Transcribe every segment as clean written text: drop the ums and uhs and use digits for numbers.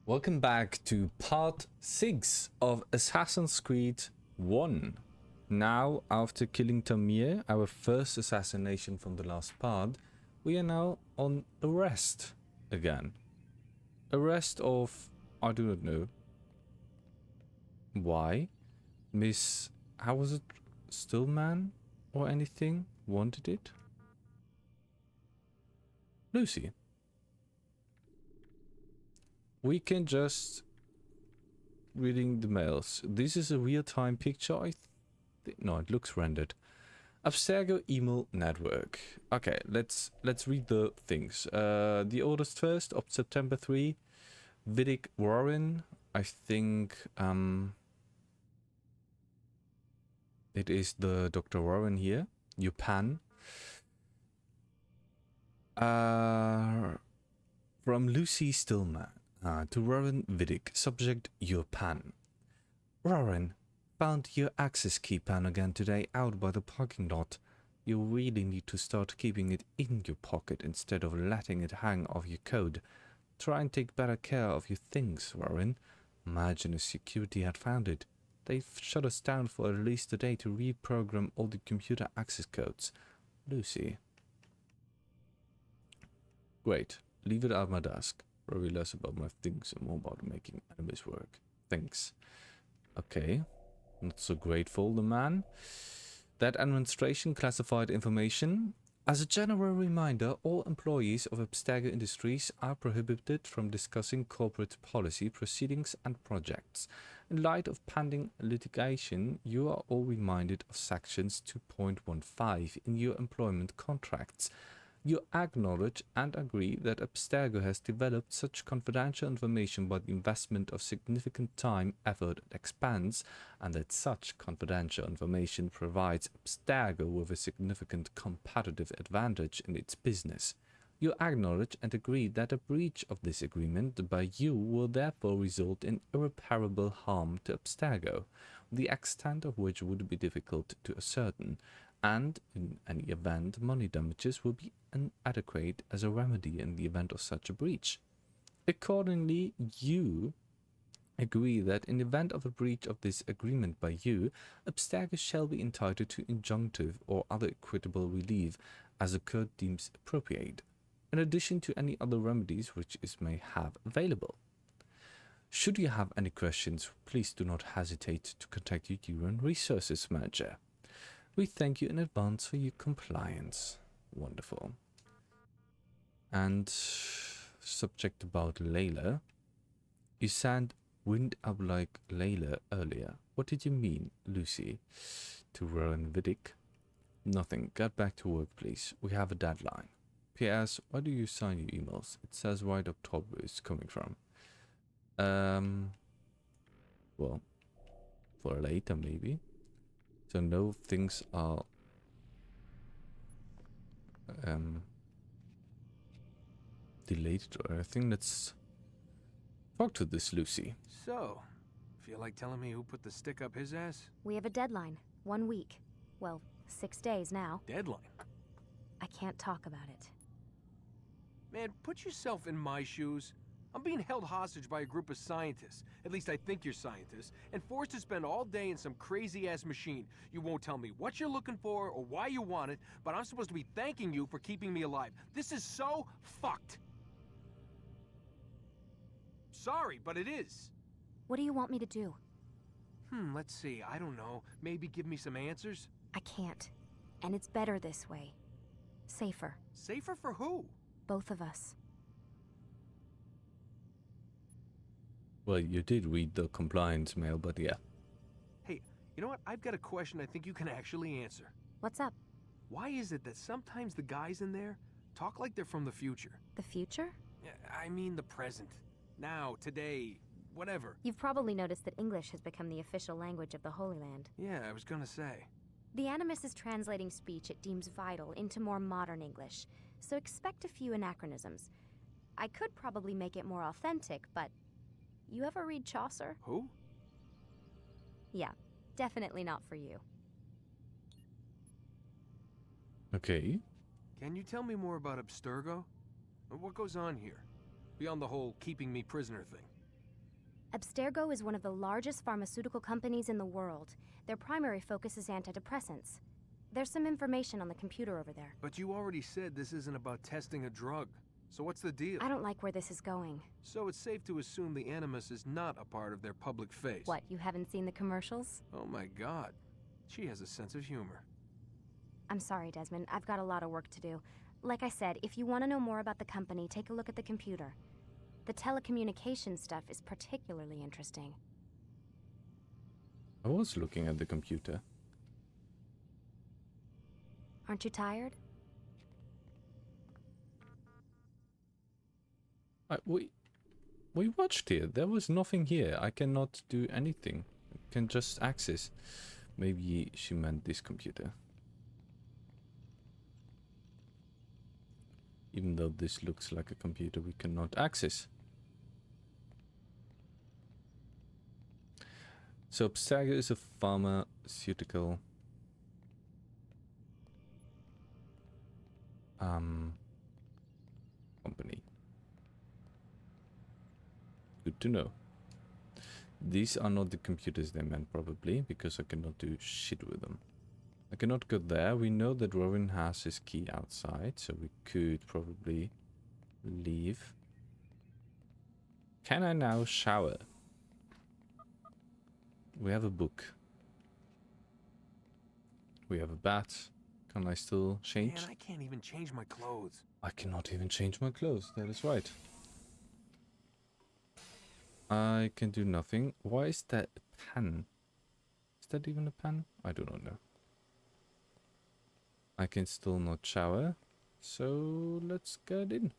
Welcome back to part 6 of Assassin's Creed 1. Now, after killing Tamir, our first assassination from the last part, we are now on arrest again. Arrest of, I do not know why. Miss, how was it, Stillman or anything wanted it? Lucy. We can just reading the mails. This is a real-time picture. No, it looks rendered. Abstergo email network. Okay, let's read the things. The oldest first of September 3. Vidic Warren. I think it is the Dr. Warren here. Yupan. From Lucy Stillman. To Warren Vidic, subject your pan. Warren, found your access key pan again today out by the parking lot. You really need to start keeping it in your pocket instead of letting it hang off your coat. Try and take better care of your things, Warren. Imagine if security had found it. They've shut us down for at least a day to reprogram all the computer access codes. Lucy. Great. Leave it at my desk. Worry less about my things and more about making enemies work. Thanks. Okay. Not so grateful, the man. That administration classified information. As a general reminder, all employees of Abstergo Industries are prohibited from discussing corporate policy, proceedings and projects. In light of pending litigation, you are all reminded of sections 2.15 in your employment contracts. You acknowledge and agree that Abstergo has developed such confidential information by the investment of significant time, effort, and expense, and that such confidential information provides Abstergo with a significant competitive advantage in its business. You acknowledge and agree that a breach of this agreement by you will therefore result in irreparable harm to Abstergo, the extent of which would be difficult to ascertain, and in any event, money damages will be inadequate as a remedy in the event of such a breach. Accordingly, you agree that in the event of a breach of this agreement by you, Abstergo shall be entitled to injunctive or other equitable relief as the court deems appropriate, in addition to any other remedies which it may have available. Should you have any questions, please do not hesitate to contact your Human Resources Manager. We thank you in advance for your compliance. Wonderful. And subject about Layla. You said wind up like Layla earlier. What did you mean, Lucy? To Rowan Vidic. Nothing. Get back to work, please. We have a deadline. P.S. Why do you sign your emails? It says right up top where it's coming from. Well, for later maybe. So no things are delayed or anything. Let's talk to this Lucy. So, feel like telling me who put the stick up his ass? We have a deadline. 1 week. Well, 6 days now. Deadline? I can't talk about it. Man, put yourself in my shoes. I'm being held hostage by a group of scientists, at least I think you're scientists, and forced to spend all day in some crazy-ass machine. You won't tell me what you're looking for or why you want it, but I'm supposed to be thanking you for keeping me alive. This is so fucked. Sorry, but it is. What do you want me to do? Let's see, I don't know. Maybe give me some answers? I can't. And it's better this way. Safer. Safer for who? Both of us. Well, you did read the compliance mail, but yeah. Hey, you know what? I've got a question I think you can actually answer. What's up? Why is it that sometimes the guys in there talk like they're from the future? The future? I mean the present. Now, today, whatever. You've probably noticed that English has become the official language of the Holy Land. Yeah, I was gonna say. The Animus is translating speech it deems vital into more modern English, so expect a few anachronisms. I could probably make it more authentic, but... You ever read Chaucer? Who? Yeah, definitely not for you. Okay. Can you tell me more about Abstergo? What goes on here? Beyond the whole keeping me prisoner thing. Abstergo is one of the largest pharmaceutical companies in the world. Their primary focus is antidepressants. There's some information on the computer over there. But you already said this isn't about testing a drug. So what's the deal? I don't like where this is going. So it's safe to assume the Animus is not a part of their public face. What, you haven't seen the commercials? Oh my god. She has a sense of humor. I'm sorry, Desmond. I've got a lot of work to do. Like I said, if you want to know more about the company, take a look at the computer. The telecommunications stuff is particularly interesting. I was looking at the computer. Aren't you tired? We watched here. There was nothing here. I cannot do anything. I can just access. Maybe she meant this computer. Even though this looks like a computer we cannot access. So Abstergo is a pharmaceutical company. Good to know. These are not the computers they meant, probably, because I cannot do shit with them. I cannot go there. We know that Robin has his key outside, so we could probably leave. Can I now shower? We have a book. We have a bat. Can I still change? Man, I can't even change my clothes. I cannot even change my clothes. That is right. I can do nothing. Why is that a pen? Is that even a pen? I do not know. I can still not shower. So let's get in.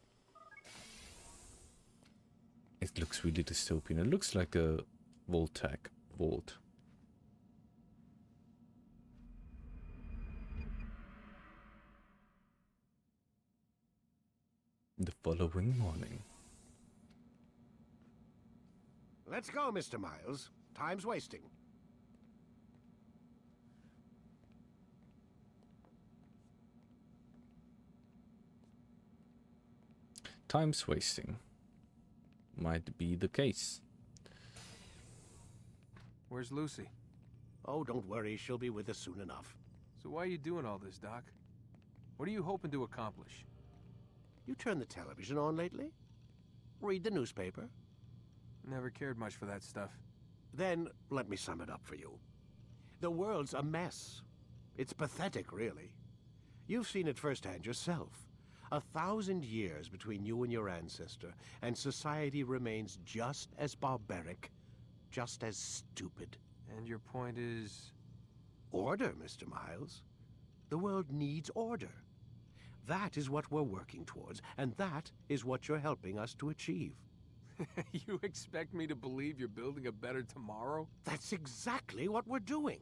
It looks really dystopian. It looks like a Voltec vault. The following morning. Let's go, Mr. Miles. Time's wasting. Time's wasting. Might be the case. Where's Lucy? Oh, don't worry. She'll be with us soon enough. So why are you doing all this, Doc? What are you hoping to accomplish? You turned the television on lately? Read the newspaper? Never cared much for that stuff. Then let me sum it up for you. The world's a mess. It's pathetic, really. You've seen it firsthand yourself. 1,000 years between you and your ancestor, and society remains just as barbaric, just as stupid. And your point is? Order, Mr. Miles. The world needs order. That is what we're working towards, and that is what you're helping us to achieve. You expect me to believe you're building a better tomorrow? That's exactly what we're doing.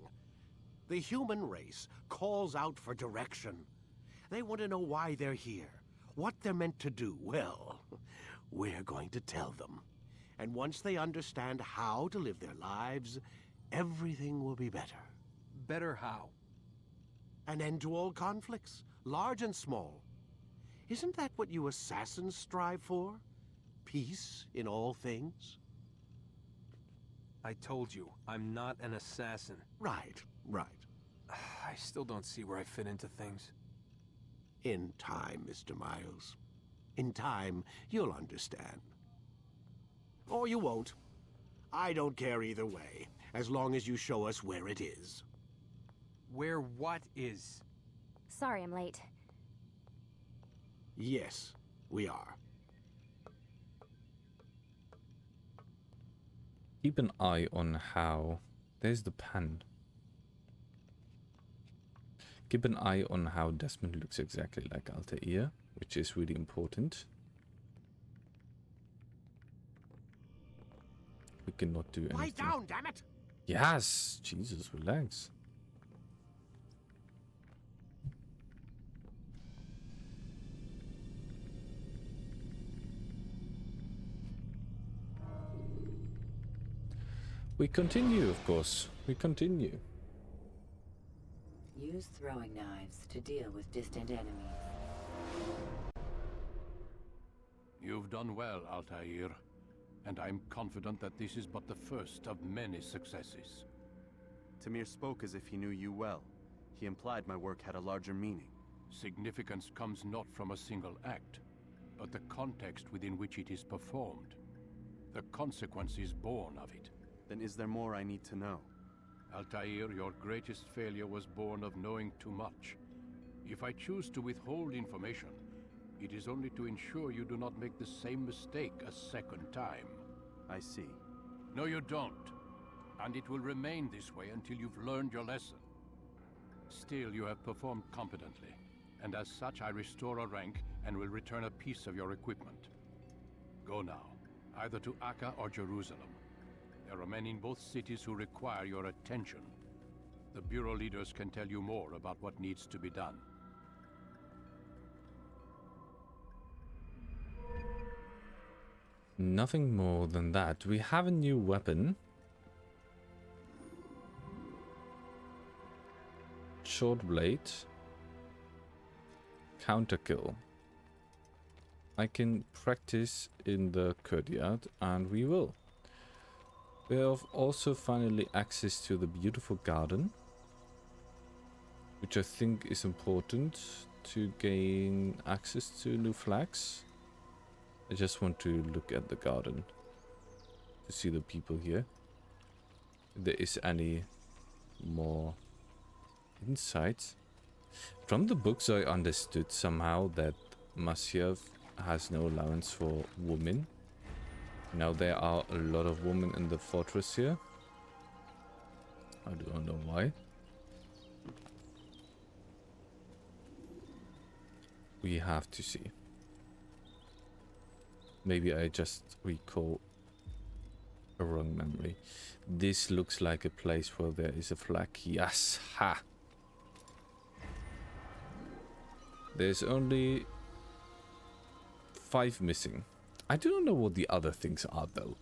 The human race calls out for direction. They want to know why they're here, what they're meant to do. Well, we're going to tell them. And once they understand how to live their lives, everything will be better. Better how? An end to all conflicts, large and small. Isn't that what you assassins strive for? Peace in all things? I told you, I'm not an assassin. Right, right. I still don't see where I fit into things. In time, Mr. Miles. In time, you'll understand. Or you won't. I don't care either way, as long as you show us where it is. Where what is? Sorry I'm late. Yes, we are. Keep an eye on how... There's the pen. Keep an eye on how Desmond looks exactly like Altair, which is really important. We cannot do anything. Lie down, damn it! Yes! Jesus, relax. We continue, of course. We continue. Use throwing knives to deal with distant enemies. You've done well, Altair. and I'm confident that this is but the first of many successes. Tamir spoke as if he knew you well. He implied my work had a larger meaning. Significance comes not from a single act, but the context within which it is performed. The consequences born of it. Then is there more I need to know? Altair, your greatest failure was born of knowing too much. If I choose to withhold information, it is only to ensure you do not make the same mistake a second time. I see. No, you don't. And it will remain this way until you've learned your lesson. Still, you have performed competently, and as such I restore a rank and will return a piece of your equipment. Go now, either to Acre or Jerusalem. There are men in both cities who require your attention. The Bureau leaders can tell you more about what needs to be done. Nothing more than that. We have a new weapon. Short blade. Counter kill. I can practice in the courtyard, and we will. We have also finally access to the beautiful garden, which I think is important to gain access to new flags. I just want to look at the garden to see the people here. If there is any more insight. From the books I understood somehow that Masyaf has no allowance for women. Now there are a lot of women in the fortress here. I don't know why. We have to see. Maybe I just recall a wrong memory. This looks like a place where there is a flag. Yes, ha! There's only 5 missing. I do not know what the other things are though.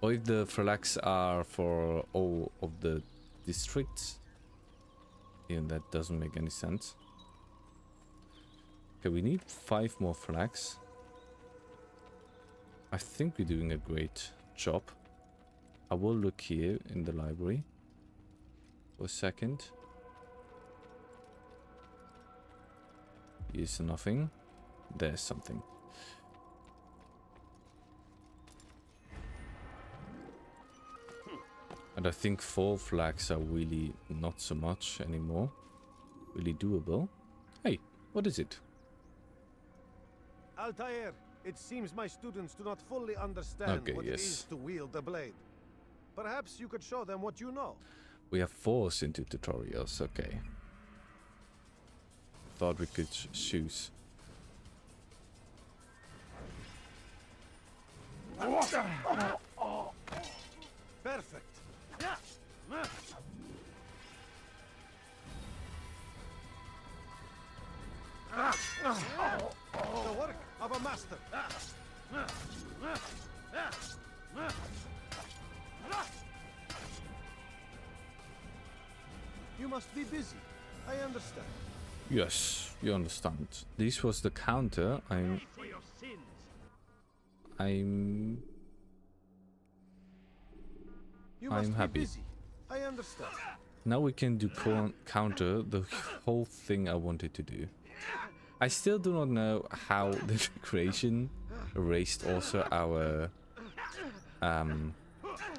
Or if the flags are for all of the districts. Yeah, that doesn't make any sense. Okay, we need 5 more flags. I think we're doing a great job. I will look here in the library for a second. Here's nothing. There's something. And I think 4 flags are really not so much anymore. Really doable. Hey, what is it? Altair, it seems my students do not fully understand Okay, what it yes. is to wield a blade. Perhaps you could show them what you know. We have 4 into tutorials, okay. Thought we could choose. Perfect. The work of a master. You must be busy. I understand. Yes, you understand. This was the counter. I'm You must happy. be busy. I understand. Now we can do counter the whole thing I wanted to do. I still do not know how the creation erased also our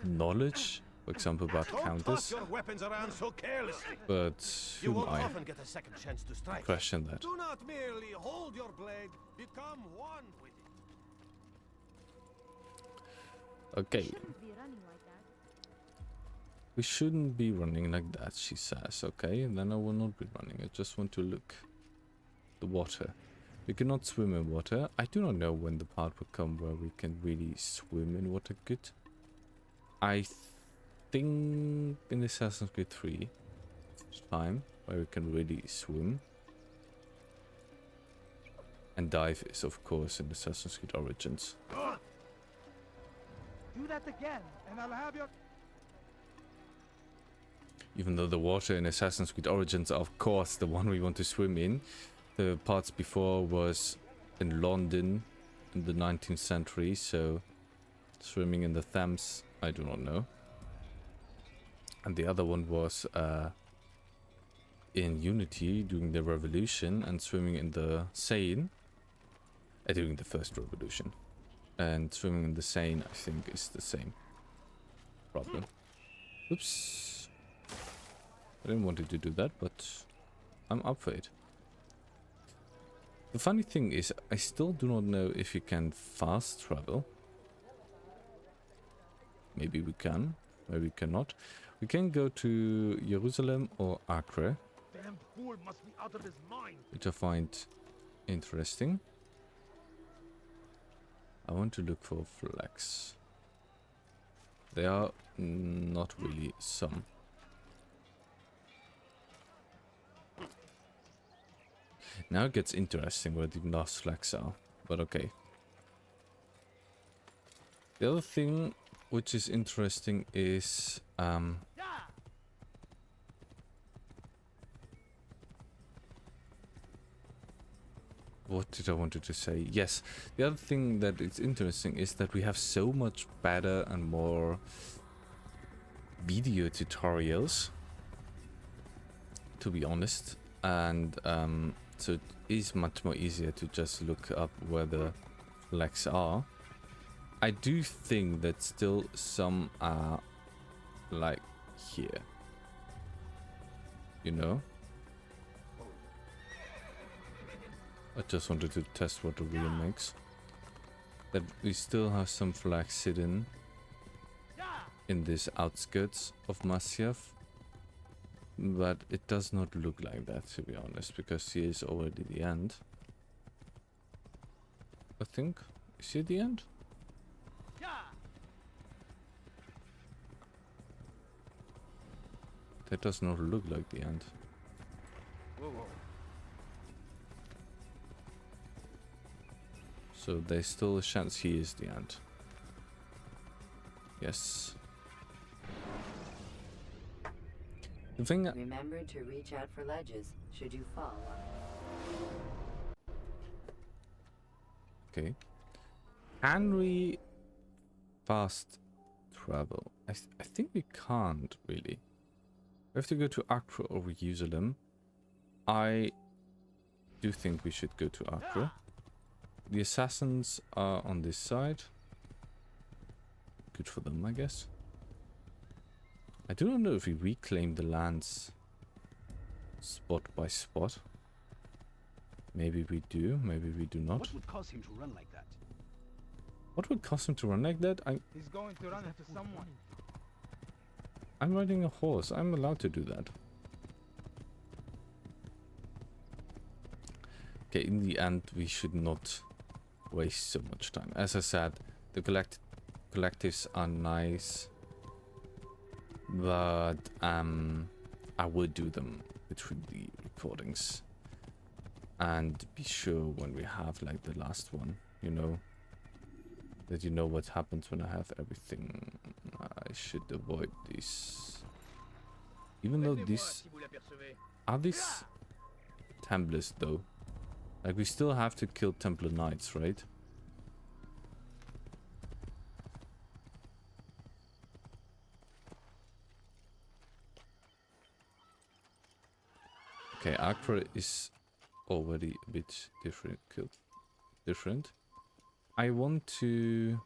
knowledge, for example, about Don't counters. toss your weapons around so carelessly. But You who will am I? often get a second chance to strike. Question that. Do not merely hold your blade, become one with it. Okay, Shouldn't be running like that. we shouldn't be running like that, she says. Okay, then I will not be running. I just want to look. The water. We cannot swim in water. I do not know when the part will come where we can really swim in water good. I think in Assassin's Creed 3 time where we can really swim. And dive is of course in Assassin's Creed Origins. Do that again, and I'll have your... Even though the water in Assassin's Creed Origins are of course the one we want to swim in. The parts before was in London in the 19th century, so Swimming in the Thames, I do not know. And the other one was in Unity during the revolution, and swimming in the Seine during the first revolution. And swimming in the Seine, I think, is the same problem. Oops. I didn't want it to do that, but I'm up for it. The funny thing is, I still do not know if you can fast travel. Maybe we can, maybe we cannot. We can go to Jerusalem or Acre, Damn fool must be out of his mind. which I find interesting. I want to look for flags. There are not really some. Now it gets interesting where the last flags are, but okay. The other thing which is interesting is what did I wanted to say? Yes, the other thing that is interesting is that we have so much better and more video tutorials, to be honest, and so it is much more easier to just look up where the flags are. I do think that still some are like here, you know. I just wanted to test what the wheel makes. That we still have some flags hidden in this outskirts of Masyaf. But it does not look like that, to be honest, because here is already the end. I think. Is here the end? That does not look like the end. So there's still a chance he is the end. Yes. The thing. Remember to reach out for ledges should you fall. Okay. Can we fast travel? I think we can't really. We have to go to Acre or Jerusalem. I do think we should go to Acre. The assassins are on this side. Good for them, I guess. I do not know if we reclaim the lands spot by spot. Maybe we do, maybe we do not. What would cause him to run like that? What would cause him to run like that? He's going to run into someone. I'm riding a horse. I'm allowed to do that. Okay, in the end, we should not waste so much time. As I said, the collectives are nice, but I would do them between the recordings and be sure when we have like the last one, you know, that you know what happens when I have everything. I should avoid these, even though these are these Templars though. Like, we still have to kill Templar Knights, right? Okay, Acre is already a bit different. I want to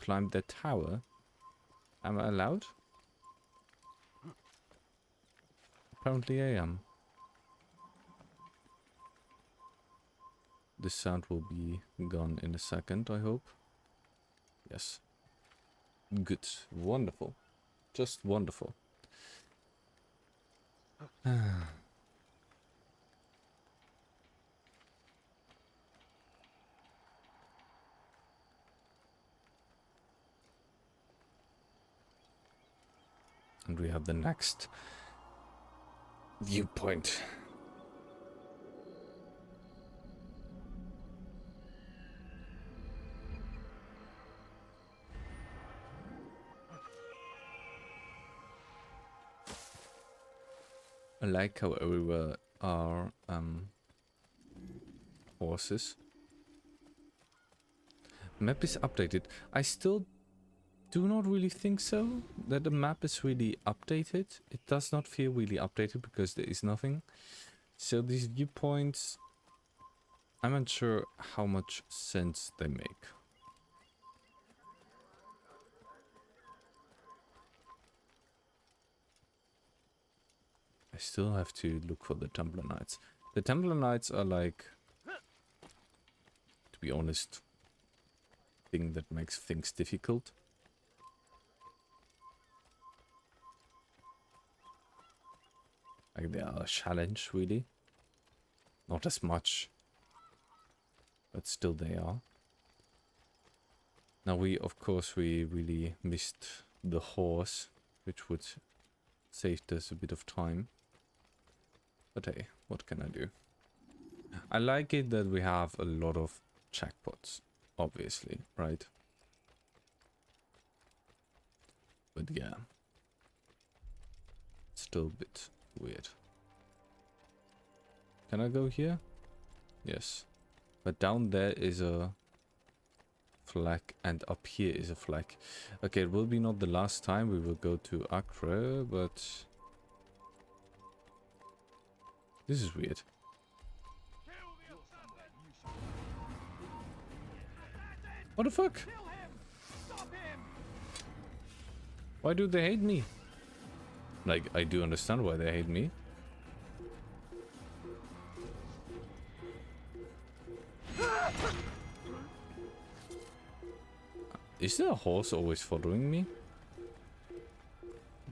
climb that tower. Am I allowed? Apparently I am. This sound will be gone in a second, I hope. Yes. Good. Wonderful. Just wonderful. And we have the next viewpoint. I like how everywhere are horses. Map is updated. I still do not really think so, that the map is really updated. It does not feel really updated because there is nothing. So these viewpoints, I'm not sure how much sense they make. I still have to look for the Templar Knights. The Templar Knights are like, to be honest, thing that makes things difficult. Like they are a challenge, really. Not as much, but still they are. Now of course, we really missed the horse, which would save us a bit of time. But hey, what can I do? I like it that we have a lot of jackpots, obviously, right? But yeah, still a bit weird. Can I go here? Yes. But down there is a flag and up here is a flag. Okay, it will be not the last time we will go to Acre, but this is weird. What the fuck? Why do they hate me? Like, I do understand why they hate me. Is there a horse always following me?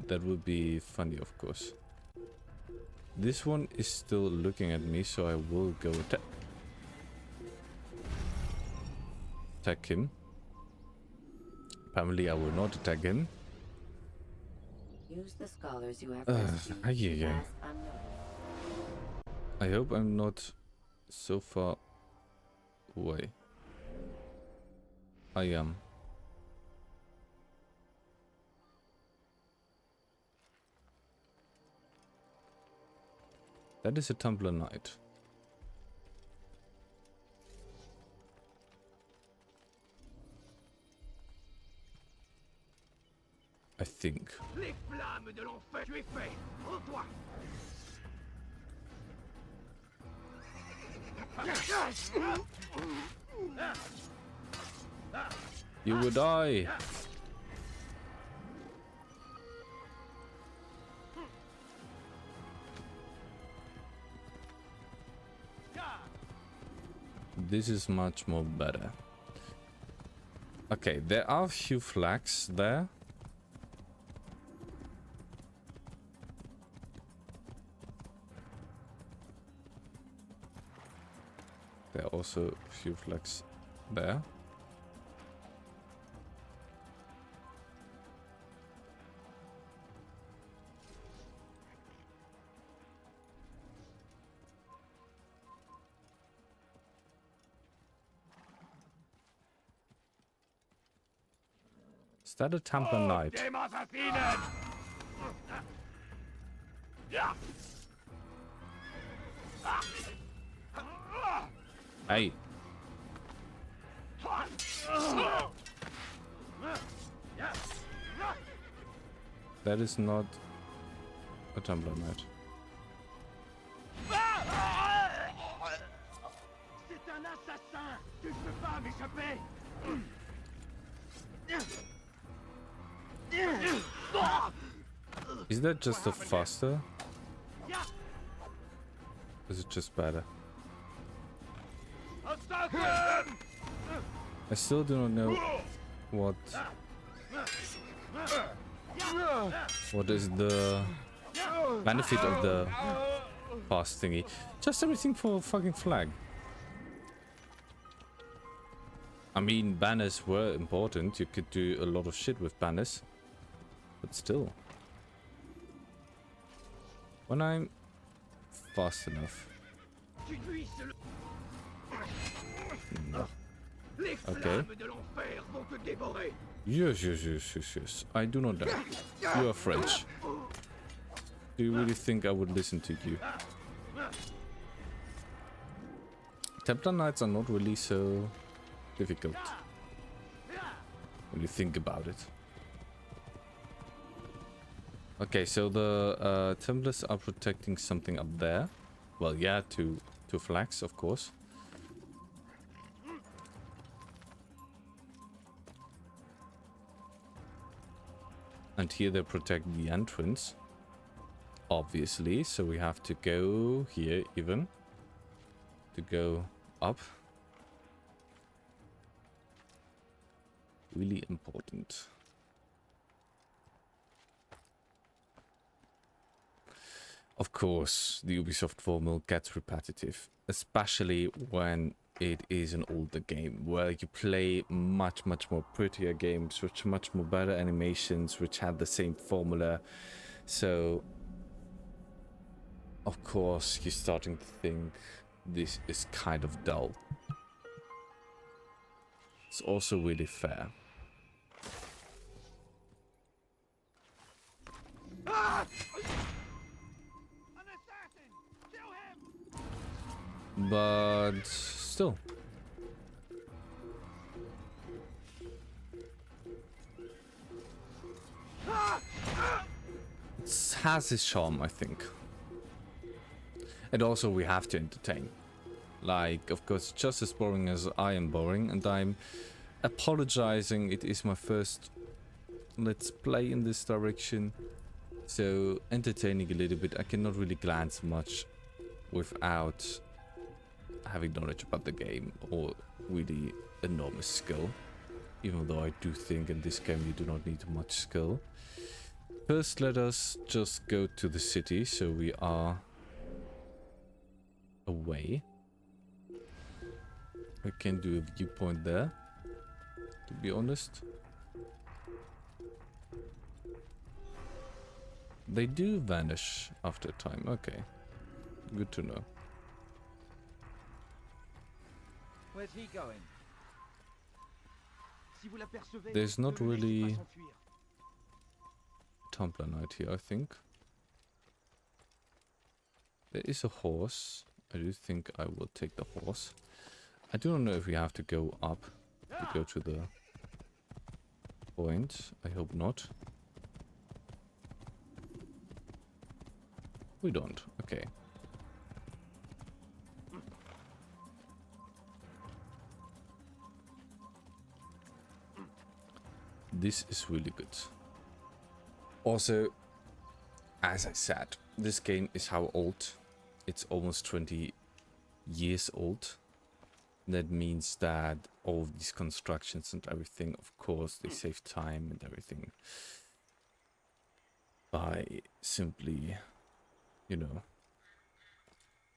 That would be funny, of course. This one is still looking at me, so I will go attack him. Apparently I will not attack him. Use the scholars you have rescued. Yeah. Pass unnoticed. I hope I'm not so far away. I am. That is a Templar Knight. I think. Les flammes de l'enfer, tu es fait. Rends-toi. You will die. This is much more better. Okay, there are a few flags there. There are also a few flags there. Is that a Templar Knight? Dem assassinate. Hey. That is not a Templar Knight. C'est un assassin. Tu ne peux pas m'échapper. Is that just a faster? Is it just better? I still do not know what is the benefit of the fast thingy. Just everything for a fucking flag. I mean, banners were important. You could do a lot of shit with banners. But still. When I'm fast enough. No. Okay. Yes. I do not know. You are French. Do you really think I would listen to you? Templar Knights are not really so difficult when you think about it. Okay, so the Templars are protecting something up there. Well, yeah, two flags, of course. And here they protect the entrance, obviously. So we have to go here even to go up. Really important. Of course, the Ubisoft formula gets repetitive, especially when it is an older game, where you play much more prettier games, with much more better animations, which had the same formula. So, of course, you're starting to think this is kind of dull. It's also really fair. But still. It has its charm, I think. And also we have to entertain. Like, of course, just as boring as I am boring, and I'm apologizing, it is my first let's play in this direction. So, entertaining a little bit. I cannot really glance much without having knowledge about the game or really enormous skill. Even though I do think in this game you do not need much skill. First, let us just go to the city, so we are away. We can do a viewpoint there, to be honest. They do vanish after a time, okay. Good to know. Where's he going? Si vous l'apercevez, There's not ne le laissez really pas s'enfuir. Templar Knight here, I think. There is a horse. I do think I will take the horse. I do not know if we have to go up to go to the point. I hope not. We don't. Okay. This is really good. Also, as I said, this game is how old? It's almost 20 years old. That means that all of these constructions and everything, of course, they save time and everything by simply, you know,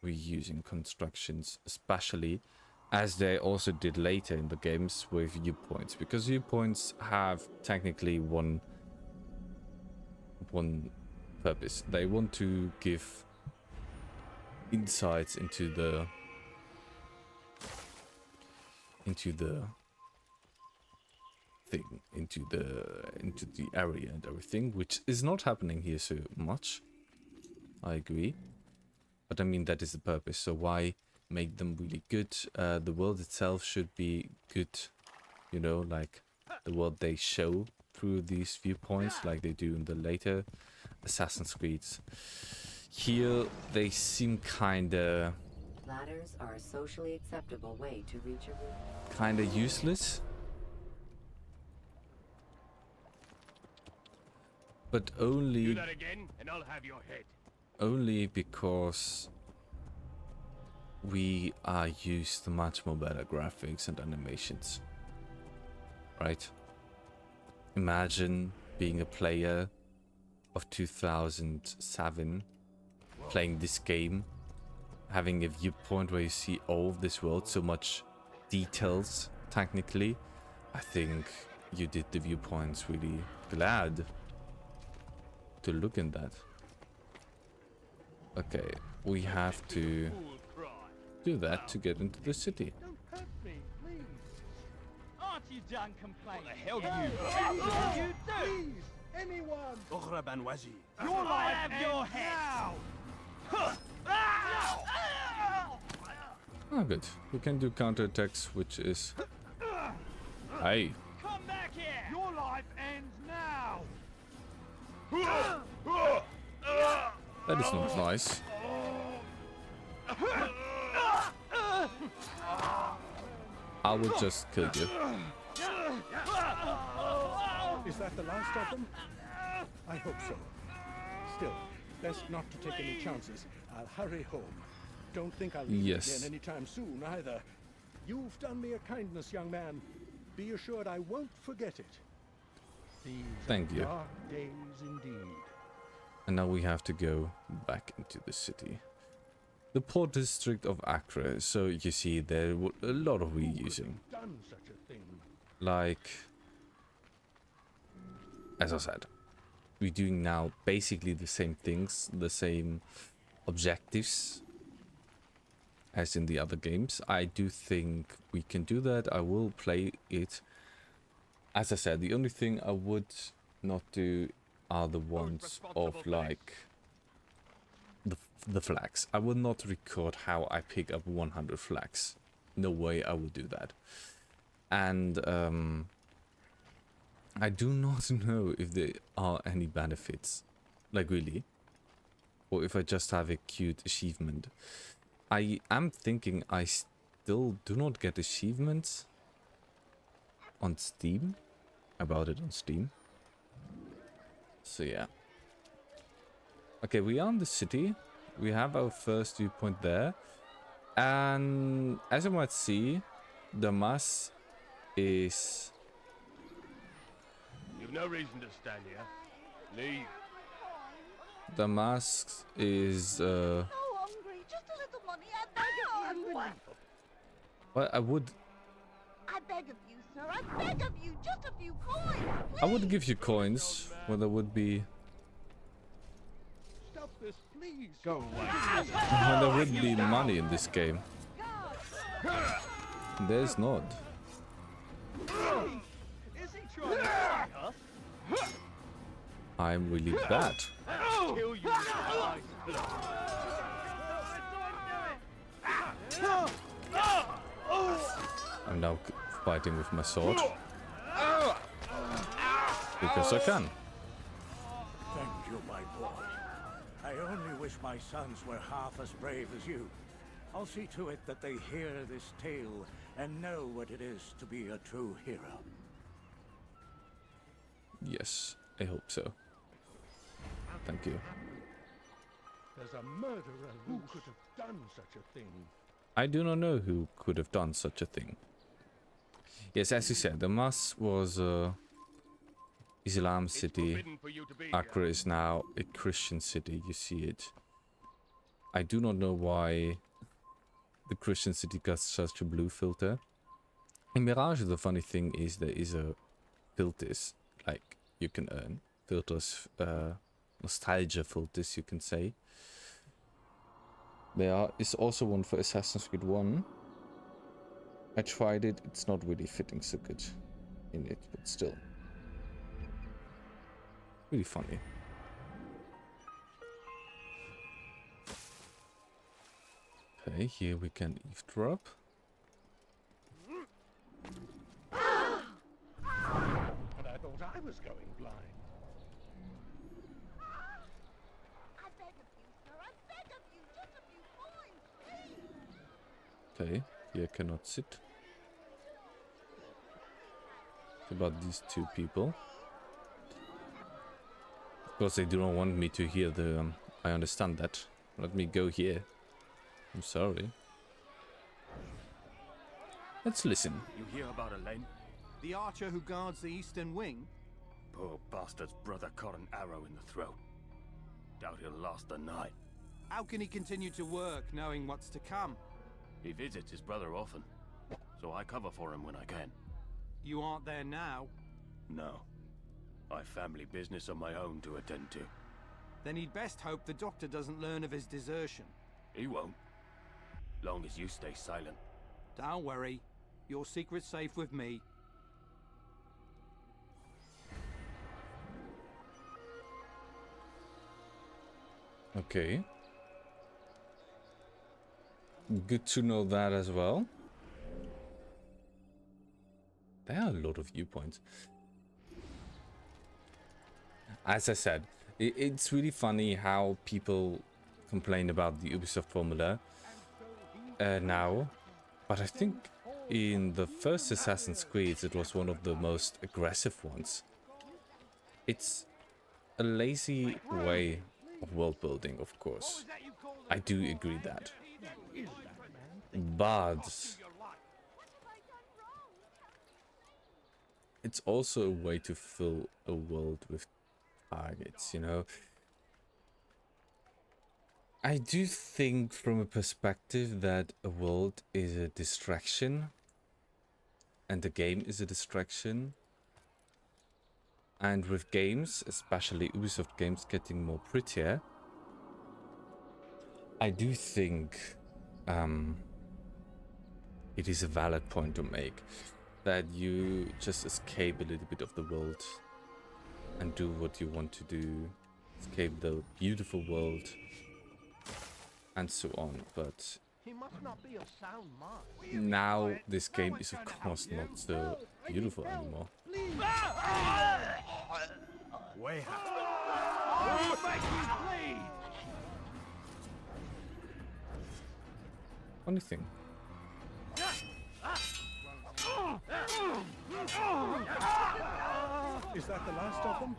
reusing constructions, especially as they also did later in the games with viewpoints, because viewpoints have technically one purpose. They want to give insights into the thing, into the area and everything, which is not happening here so much. I agree, but I mean that is the purpose. So why make them really good? The world itself should be good, you know, like the world they show through these viewpoints, like they do in the later Assassin's Creeds. Here they seem kinda Ladders are a socially acceptable way to reach a roof. kinda useless. But only Do that again, and I'll have your head. only because we are used to much more better graphics and animations. Right? Imagine being a player of 2007 playing this game, having a viewpoint where you see all of this world, so much details technically. I think you did the viewpoints really glad to look in that. Okay, we have to do that to get into the city. Don't hurt me, please. Aren't you done complaining? What the hell do What you... you do? Please, anyone! Ughraban Wazi. Your life have your head. Oh, good. We can do counterattacks, which is... Hey. Come back here. Your life ends now. That is not nice. I will just kill you. Is that the last of them? I hope so. Still, best not to take any chances. I'll hurry home. Don't think I'll leave Yes. again anytime soon, either. You've done me a kindness, young man. Be assured I won't forget it. These Thank are you. dark days indeed. And now we have to go back into the city. The port district of Acre. So you see there were a lot of reusing. Done such a thing. Like, as I said, we're doing now basically the same things, the same objectives as in the other games. I do think we can do that. I will play it. As I said, the only thing I would not do are the ones of like the flags. I will not record how I pick up 100 flags. No way I will do that. And I do not know if there are any benefits, like really, or if I just have a cute achievement. I am thinking I still do not get achievements on Steam, about it on Steam. So yeah. Okay, we are in the city. We have our first viewpoint there. And as you might see, the mass is... You've no reason to stand here. Leave. The mask is... So hungry. Just a little money. I beg of you. Well, I would... I beg of you, sir. I beg of you. Just a few coins. I would give you coins, but there would be... Stop this, please. Go away. Well, there would be money in this game. There's not. Is he trying to fight us? I'm really bad. Kill you. I'm now fighting with my sword. Because I can. Thank you, my boy. I only wish my sons were half as brave as you. I'll see to it that they hear this tale and know what it is to be a true hero. Yes, I hope so. Thank you. There's a murderer who could have done such a thing. I do not know who could have done such a thing. Yes, as you said, Damas was a Islam city. Acre is now a Christian city, you see it. I do not know why the Christian city got such a blue filter. In Mirage, the funny thing is there is a filters, like you can earn. Filters, nostalgia filters, you can say. There is also one for Assassin's Creed 1. I tried it, it's not really fitting so good in it, but still. Really funny. Okay, here we can eavesdrop. And I thought I was going blind. I beg of you, sir. I beg of you. Just a few coins, please. Okay, here cannot sit. What about these two people? Of course, they do not want me to hear the... I understand that. Let me go here. I'm sorry. Let's listen. You hear about Elaine? The archer who guards the eastern wing? Poor bastard's brother caught an arrow in the throat. Doubt he'll last the night. How can he continue to work knowing what's to come? He visits his brother often, so I cover for him when I can. You aren't there now. No. I've family business of my own to attend to. Then he'd best hope the doctor doesn't learn of his desertion. He won't. Long as you stay silent. Don't worry. Your secret's safe with me. Okay. Good to know that as well. There are a lot of viewpoints. As I said, It's really funny how people complain about the Ubisoft formula now, but I think in the first Assassin's Creed it was one of the most aggressive ones. It's a lazy way of world building, of course. I do agree that. But it's also a way to fill a world with targets, you know. I do think from a perspective that a world is a distraction and the game is a distraction. And with games, especially Ubisoft games getting more prettier, I do think it is a valid point to make that you just escape a little bit of the world and do what you want to do, escape the beautiful world and so on. But He must not be of sound mind. now this game is of course not so beautiful anymore. Way out. Oh, make you bleed! Funny thing. Is that the last of them?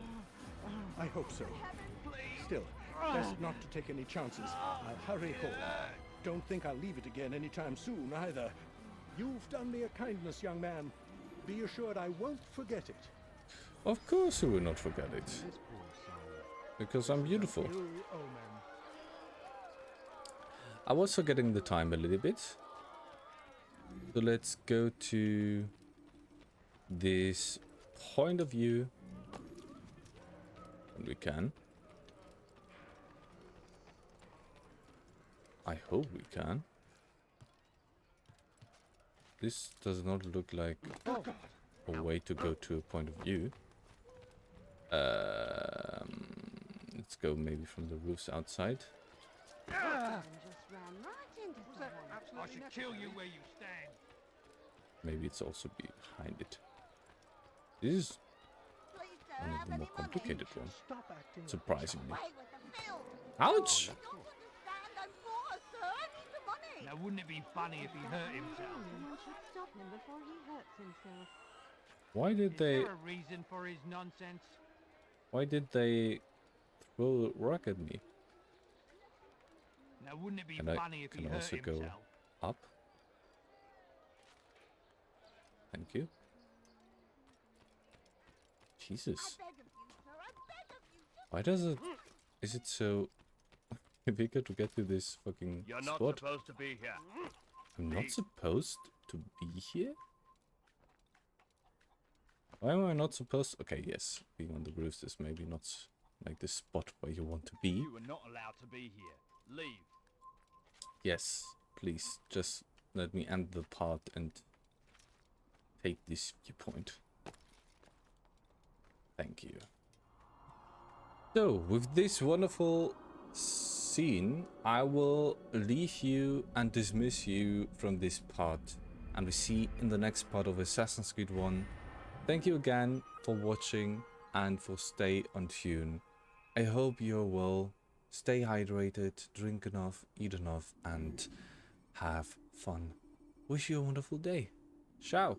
I hope so. Still, best not to take any chances. I'll hurry home. Don't think I'll leave it again anytime soon, either. You've done me a kindness, young man. Be assured I won't forget it. Of course you will not forget it. Because I'm beautiful. I was forgetting the time a little bit. So let's go to this point of view. And we can. I hope we can. This does not look like a way to go to a point of view. Let's go maybe from the roofs outside. I should kill you where you stand. Maybe it's also behind it. This is one of the more complicated ones, surprisingly. Ouch! Now wouldn't it be funny if he hurt himself? Stop him before he hurts himself. Why did Is they... there a reason for his nonsense? Why did they throw a rock at me? Now wouldn't it be And I funny if he can hurt also go himself? up. Thank you. Jesus. Why does it... Is it so difficult to get to this fucking You're not spot? supposed to be here. I'm not supposed to be here? Why am I not supposed... Okay, yes. Being on the roofs is maybe not like the spot where you want to be. You are not allowed to be here. Leave. Yes, please. Just let me end the part and take this viewpoint. Thank you. So, with this wonderful scene, I will leave you and dismiss you from this part. And we see in the next part of Assassin's Creed 1. Thank you again for watching and for stay on tune. I hope you're well. Stay hydrated, drink enough, eat enough, and have fun. Wish you a wonderful day. Ciao.